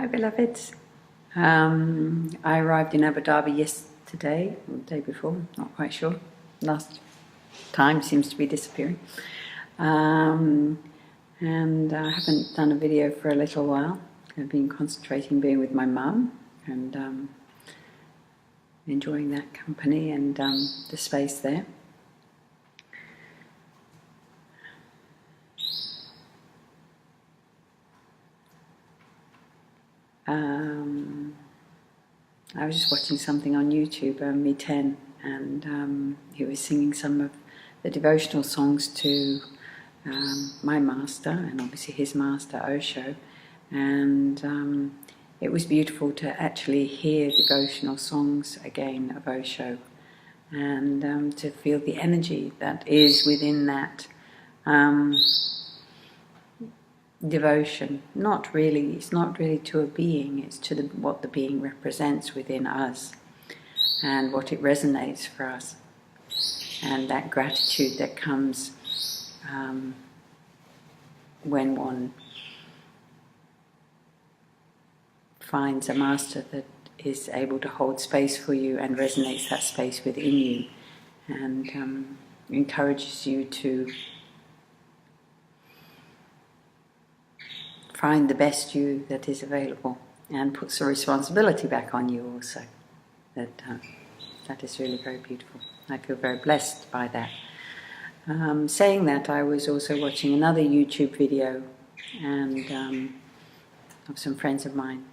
Hi beloveds. I arrived in Abu Dhabi yesterday, or the day before, not quite sure. Last time seems to be disappearing. And I haven't done a video for a little while. I've been concentrating being with my mum and enjoying that company and the space there. I was just watching something on YouTube, Me 10, and he was singing some of the devotional songs to my master, and obviously his master, Osho, and it was beautiful to actually hear devotional songs again of Osho, and to feel the energy that is within that devotion. It's not really to a being, it's to what the being represents within us and what it resonates for us, and that gratitude that comes when one finds a master that is able to hold space for you and resonates that space within you, and encourages you to find the best you that is available, and puts the responsibility back on you also. That is really very beautiful. I feel very blessed by that. Saying that, I was also watching another YouTube video and of some friends of mine,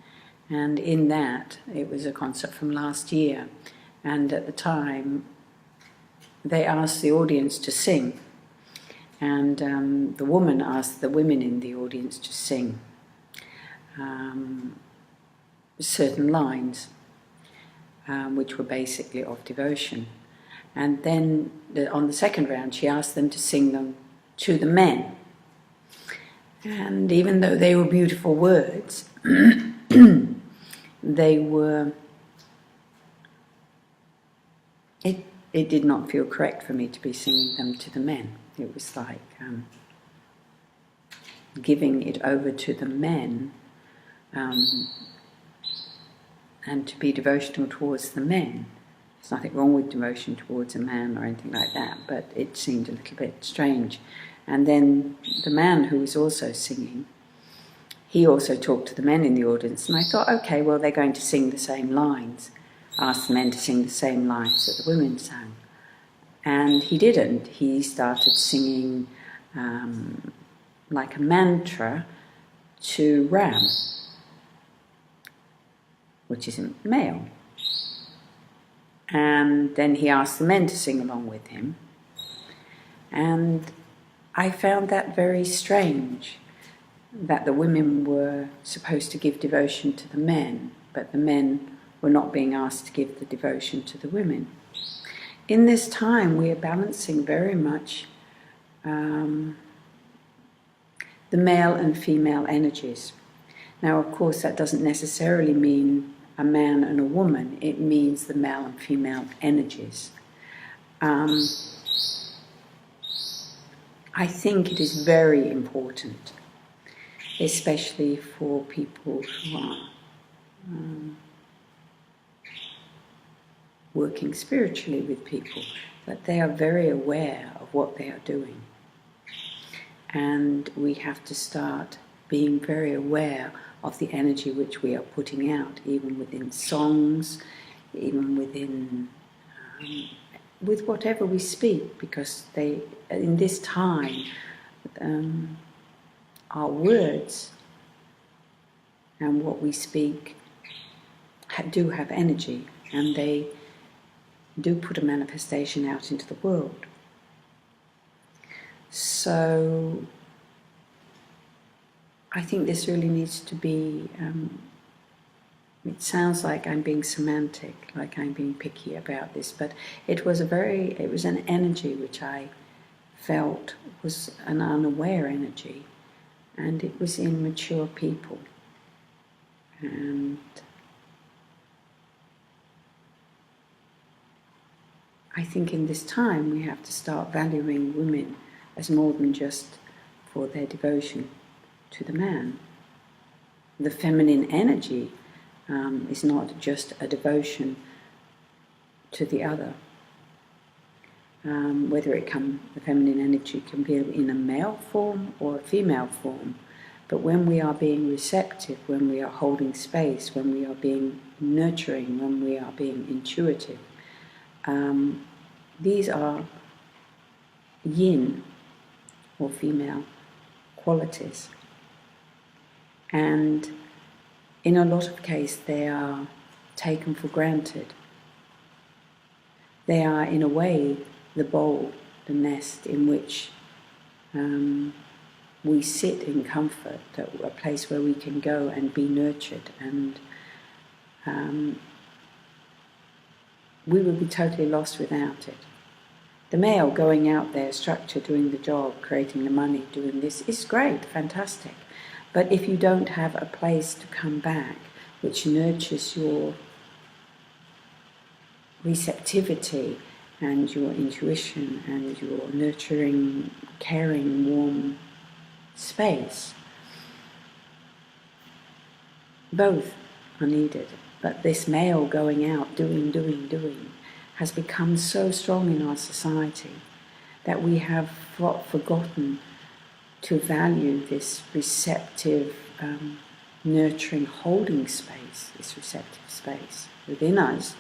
and in that it was a concert from last year, and at the time they asked the audience to sing. And the woman asked the women in the audience to sing certain lines, which were basically of devotion. And then on the second round, she asked them to sing them to the men. And even though they were beautiful words, they were... It did not feel correct for me to be singing them to the men. It was like giving it over to the men, and to be devotional towards the men. There's nothing wrong with devotion towards a man or anything like that, but it seemed a little bit strange. And then the man who was also singing, he also talked to the men in the audience, and I thought, okay, well, they're going to sing the same lines. Asked the men to sing the same lines that the women sang. And he didn't. He started singing like a mantra to Ram, which is a male. And then he asked the men to sing along with him. And I found that very strange, that the women were supposed to give devotion to the men, but the men were not being asked to give the devotion to the women. In this time, we are balancing very much the male and female energies. Now, of course, that doesn't necessarily mean a man and a woman. It means the male and female energies. I think it is very important, especially for people who are working spiritually with people, that they are very aware of what they are doing. And we have to start being very aware of the energy which we are putting out, even within songs, even within with whatever we speak, because in this time our words and what we speak do have energy, and they do put a manifestation out into the world. So I think this really needs to be, it sounds like I'm being semantic, like I'm being picky about this, but it was an energy which I felt was an unaware energy, and it was in mature people. And I think in this time we have to start valuing women as more than just for their devotion to the man, the feminine energy is not just a devotion to the other. Whether the feminine energy can be in a male form or a female form, but when we are being receptive, when we are holding space, when we are being nurturing, when we are being intuitive, these are yin or female qualities. And in a lot of cases they are taken for granted. They are, in a way, the bowl, the nest in which we sit in comfort, a place where we can go and be nurtured, and we would be totally lost without it. The male going out there, structured, doing the job, creating the money, doing this, is great, fantastic. But if you don't have a place to come back which nurtures your receptivity and your intuition and your nurturing, caring, warm space, both are needed. But this male going out, doing, has become so strong in our society that we have forgotten to value this receptive, nurturing, holding space, this receptive space within us,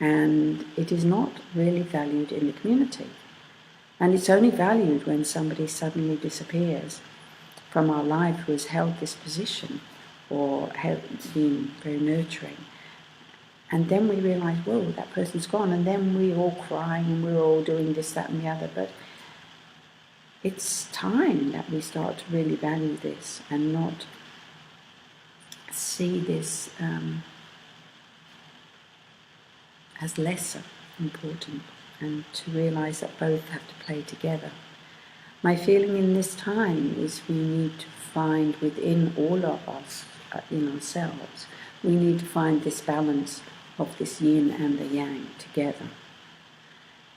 and it is not really valued in the community. And it's only valued when somebody suddenly disappears from our life who has held this position or been very nurturing. And then we realise, whoa, that person's gone, and then we're all crying and we're all doing this, that and the other. But it's time that we start to really value this and not see this as lesser important, and to realise that both have to play together. My feeling in this time is we need to find within all of us, in ourselves, we need to find this balance of this yin and the yang together.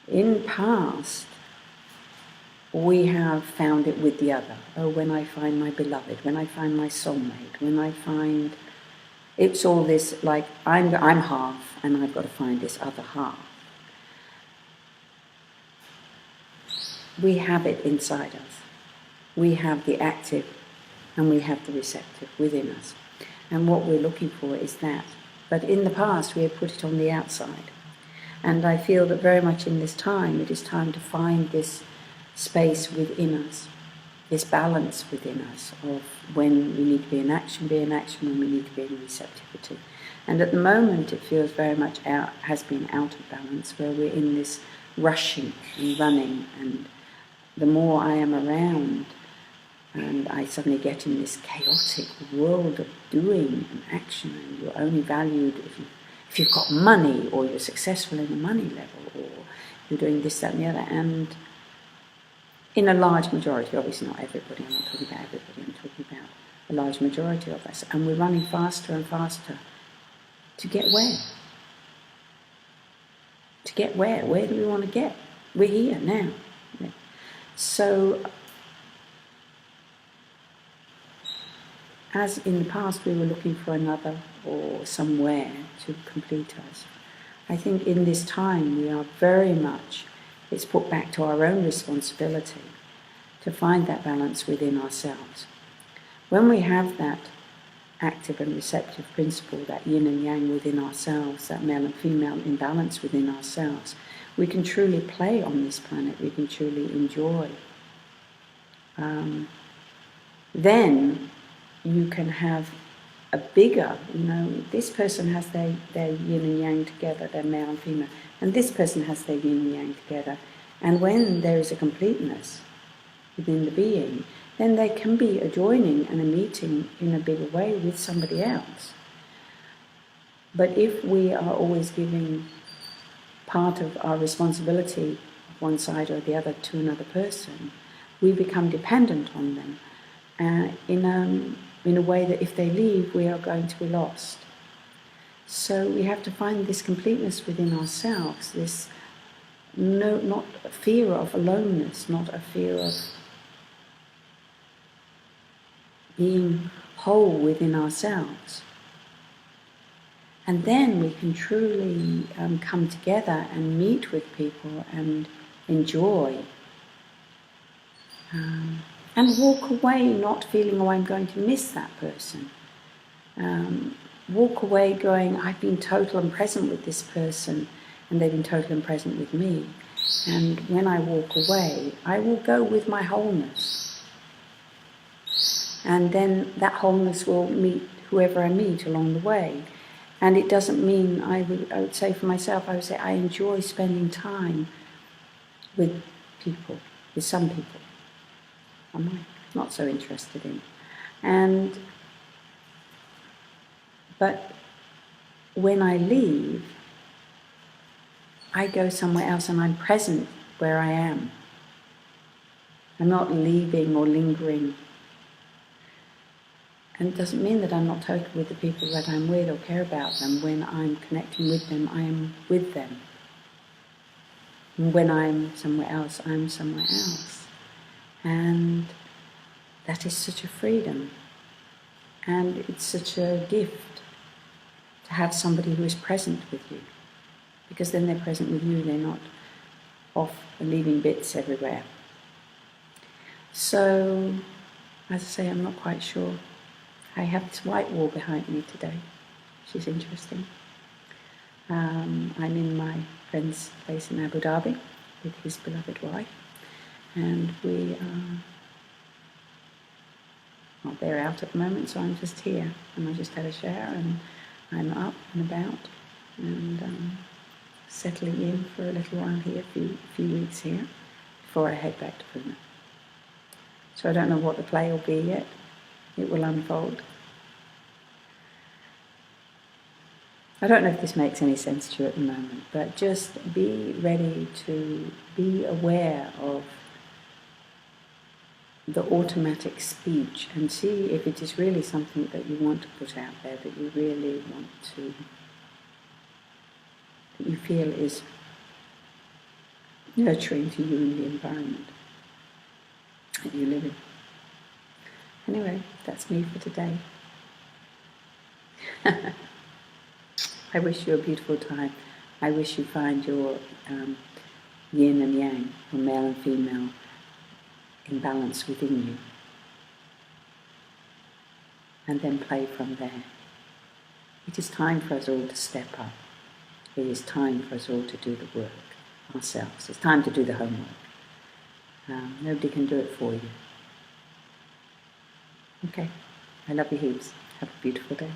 In past, we have found it with the other. Oh, when I find my beloved, when I find my soulmate, when I find... It's all this, like, I'm half, and I've got to find this other half. We have it inside us. We have the active and we have the receptive within us. And what we're looking for is that. But in the past, we have put it on the outside. And I feel that very much in this time, it is time to find this space within us, this balance within us of when we need to be in action, when we need to be in receptivity. And at the moment, it feels very much has been out of balance, where we're in this rushing and running, and the more I am around, and I suddenly get in this chaotic world of doing and action, and you're only valued if you've got money, or you're successful in the money level, or you're doing this, that and the other. And in a large majority, obviously not everybody, I'm not talking about everybody, I'm talking about a large majority of us, and we're running faster and faster to get where? To get where? Where do we want to get? We're here now. So, as in the past we were looking for another or somewhere to complete us, I think in this time we are very much, it's put back to our own responsibility to find that balance within ourselves. When we have that active and receptive principle, that yin and yang within ourselves, that male and female imbalance within ourselves, we can truly play on this planet, we can truly enjoy. Then you can have a bigger, this person has their yin and yang together, their male and female, and this person has their yin and yang together. And when there is a completeness within the being, then there can be a joining and a meeting in a bigger way with somebody else. But if we are always giving part of our responsibility of one side or the other to another person, we become dependent on them in a way that if they leave, we are going to be lost. So we have to find this completeness within ourselves, this not a fear of aloneness, not a fear of being whole within ourselves. And then we can truly come together and meet with people and enjoy. And walk away not feeling, oh, I'm going to miss that person. Walk away going, I've been total and present with this person, and they've been total and present with me. And when I walk away, I will go with my wholeness. And then that wholeness will meet whoever I meet along the way. And it doesn't mean, I would say for myself, I would say I enjoy spending time with people, with some people. I'm not so interested in. But when I leave, I go somewhere else and I'm present where I am. I'm not leaving or lingering. And it doesn't mean that I'm not total with the people that I'm with or care about them. When I'm connecting with them, I am with them. And when I'm somewhere else, I'm somewhere else. And that is such a freedom. And it's such a gift to have somebody who is present with you. Because then they're present with you, they're not off and leaving bits everywhere. So, as I say, I'm not quite sure. I have this white wall behind me today, which is interesting. I'm in my friend's place in Abu Dhabi with his beloved wife, and we are, well, they're out at the moment, so I'm just here, and I just had a shower, and I'm up and about, and settling in for a little while here, a few weeks here, before I head back to Pune. So I don't know what the play will be yet. It will unfold. I don't know if this makes any sense to you at the moment, but just be ready to be aware of the automatic speech and see if it is really something that you want to put out there, that you really want to, that you feel is nurturing to you in the environment that you live in. Anyway, that's me for today. I wish you a beautiful time. I wish you find your yin and yang, your male and female, in balance within you. And then play from there. It is time for us all to step up. It is time for us all to do the work ourselves. It's time to do the homework. Nobody can do it for you. Okay, I love you heaps. Have a beautiful day.